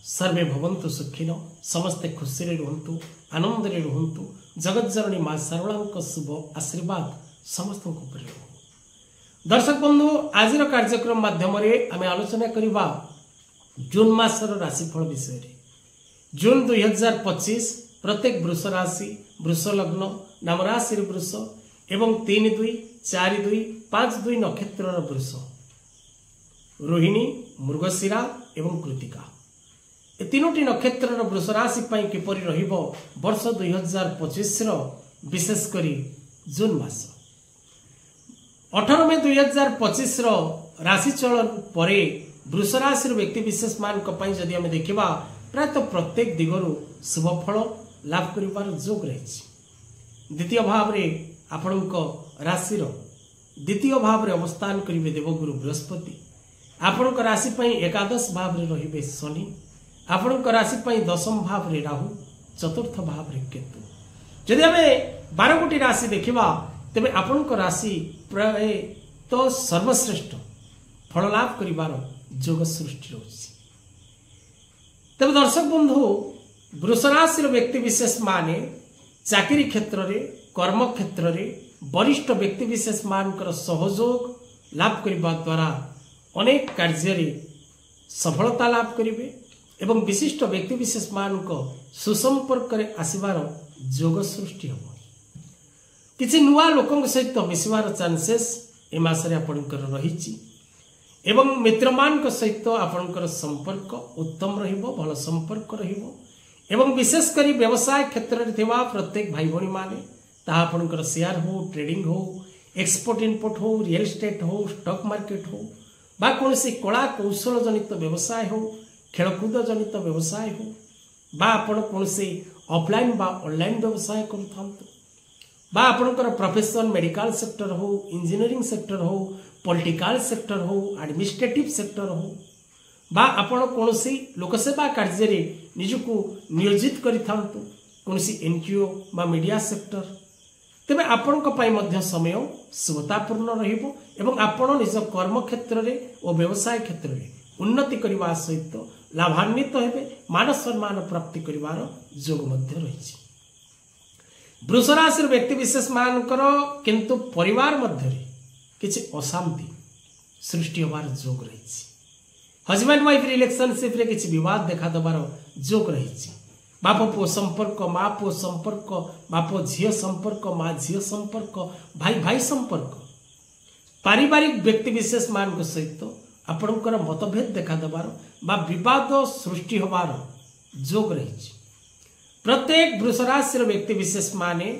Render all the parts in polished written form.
सर्वे भवन्तु सुखिनो समस्ते खुशी रे रुहंतु आनंद रे रुहंतु जगज्जननी मां सरवणांक शुभ आशीर्वाद समस्त को ऊपर रहू। दर्शक बंधु आज कार्यक्रम माध्यम आम आलोचना करवा जून मासर राशिफल विषय रे। जून 2025 प्रत्येक वृष राशि वृष लग्न नाम राशि वृष एवं 3-2 4-2 5-2 नक्षत्र वृष रोहिणी मृगशिरा एवं कृतिका ए तीनोटी नक्षत्र वृष राशि किपरि रहिबो वर्ष 2025 विशेष करी जून मास 18 मई 2025 राशि चलन परे वृष राशि व्यक्ति विशेष मान जदि आम देखा प्रायतः प्रत्येक दिगरु शुभ फल लाभ करिवार जोग रही। द्वितीय भाव रे आपणक राशि द्वितीय भाव रे अवस्थान करिवे देवगुरु बृहस्पति। आपणक राशि एकादश भाव रे रहिबे शनि। आपणक राशि दशम भाव रे राहु चतुर्थ भाव रे केतु। जदि आम 12 गोटी राशि देखा तेबे आपणक राशि प्राय तो सर्वश्रेष्ठ फल लाभ करिवार जोग सृष्टि रही। तेज दर्शक बंधु वृष राशि व्यक्ति विशेष माने चाकरी क्षेत्र रे कर्म क्षेत्र रे वरिष्ठ व्यक्ति विशेष मानकर सहयोग लाभ करने द्वारा अनेक कार्य रे सफलता लाभ करिवे एवं विशिष्ट व्यक्ति विशेष मानक सुसंपर्क रे आसीबार जोग सृष्टि हो। किछि नुआ लोकंक सहित मिसिबार चांसेस ए मासरे आपणकर रहिछि एवं मित्रमानक सहित आपणकर संपर्क उत्तम रहिबो भल संपर्क रहिबो एवं विशेष करी व्यवसाय क्षेत्र रे थिबा प्रत्येक भाई भणी माने ता आपणकर शेयर हो ट्रेडिंग हो एक्सपोर्ट इनपुट हो रियल एस्टेट हो स्टॉक मार्केट हो बा कोनसी कला कौशल जनित व्यवसाय हो खेलकूद जनित व्यवसाय हो बा आपण कोनसी ऑफलाइन बा ऑनलाइन व्यवसाय करूथांतु बा आपणकर प्रोफेशन मेडिकल सेक्टर हो इंजीनियरिंग सेक्टर हो पॉलिटिकल सेक्टर हो एडमिनिस्ट्रेटिव सेक्टर हो बा आपण कोनसी लोकसेवा कार्य रे निजको नियोजित करिथांतु कोनसी एनजीओ बा मीडिया सेक्टर तेबे आपणक पई मध्य समय शुभतापूर्ण रहिबो एवं आपण निज कर्म क्षेत्र रे और व्यवसाय क्षेत्र रे उन्नति करबा सहित लाभान्वित हेबे मान सम्मान प्राप्ति करिवार जोग मध्य रहिछि। वृष राशि व्यक्ति विशेष मानकर किंतु परिवार मध्य रे किछि अशांति सृष्टि होबार जोग रहिछि। हजबैंड वाइफ रिलेशनशिप रे किछि विवाद देखा दबार जोग रहिछि। बाप पुओ संपर्क माँ पुओ संपर्क बाप झील संपर्क माँ झील संपर्क भाई भाई संपर्क पारिवारिक व्यक्ति विशेष मान सहित आपणकर मतभेद देखा दबार बा विवाद सृष्टि होबार जोग रहिछि। प्रत्येक वृष राशि व्यक्ति विशेष माने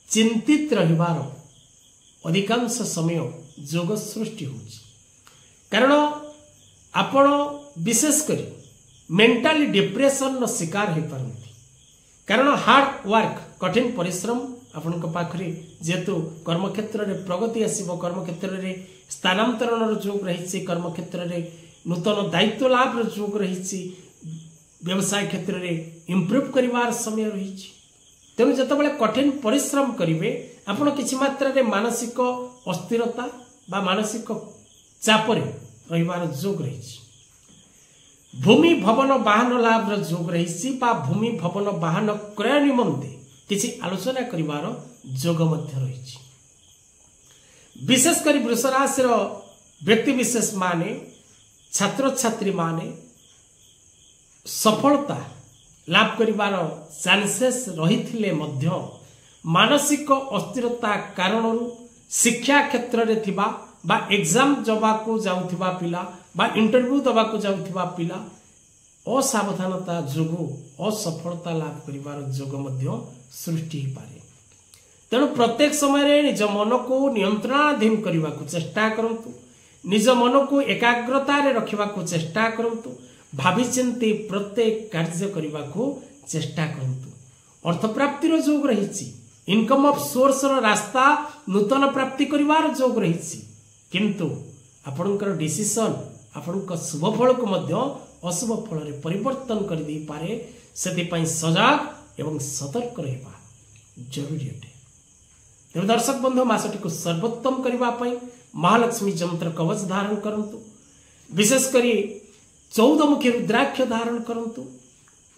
चिंतित रहिबार अधिकांश समय जोग सृष्टि होछि कारण आपण विशेष करी मेंटली डिप्रेशन शिकार हो पारती कारण हार्ड वर्क कठिन परिश्रम आपण पाखरे जेतु कर्म क्षेत्र रे प्रगति आसीबो कर्म क्षेत्र रे स्थानांतरण जोग रही कर्म क्षेत्र रे नूतन दायित्व लाभ जोग रही व्यवसाय क्षेत्र रे इंप्रूव करिवार समय रही तेणु जतबेले कठिन परिश्रम करिवे आपण किछि मात्रा रे मानसिक अस्थिरता बा मानसिक चापरे रहिबार जोग रही। भूमि भवन वाहन लाभ जोग रही भूमि भवन वाहन क्रय निमंते किसी आलोचना करिवार जोग मध्य रही। विशेष कर वृष राशि व्यक्ति विशेष माने छात्र छात्री माने सफलता लाभ करिवार चांसेस रही मानसिक अस्थिरता कारण शिक्षा क्षेत्र रे थिबा बा एग्जाम जबाकू जाउथिबा पिला बा इंटरव्यू दबाकू जाउथिबा पिला असावधानता जोगु असफलता लाभ करिवार जोग मध्य सृष्टि हो पारे। तेणु प्रत्येक समय निज मन को नियंत्रणाधीन करने को चेष्टा करंतु निज मन को एकाग्रता रे रखिबा को चेष्टा करंतु भाभी चिंती प्रत्येक कार्य करने को चेष्टा करंतु। अर्थ प्राप्तिर जोग रही इनकम ऑफ सोर्स रास्ता नूतन प्राप्ति करिवार जोग रही किंतु आपणकर डिसीजन आपणक शुभ फल को मध्य अशुभ फल रे परिवर्तन कर दे पारे से सजग एवं सतर्क रहबा जरूरी अटे। तेणु दर्शक बंधु मासटी को सर्वोत्तम करने महालक्ष्मी जंत्र कवच धारण करंतु विशेष करी 14 रुद्राक्ष धारण करंतु,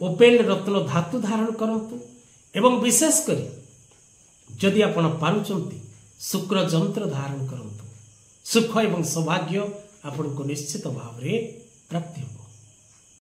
ओपेल रत्न धातु धारण करंतु एवं विशेष करी जदि आपण पारुचंती शुक्र जंत्र धारण करंतु। सुख एवं सौभाग्य आपन को निश्चित भाव रे प्राप्ति हो।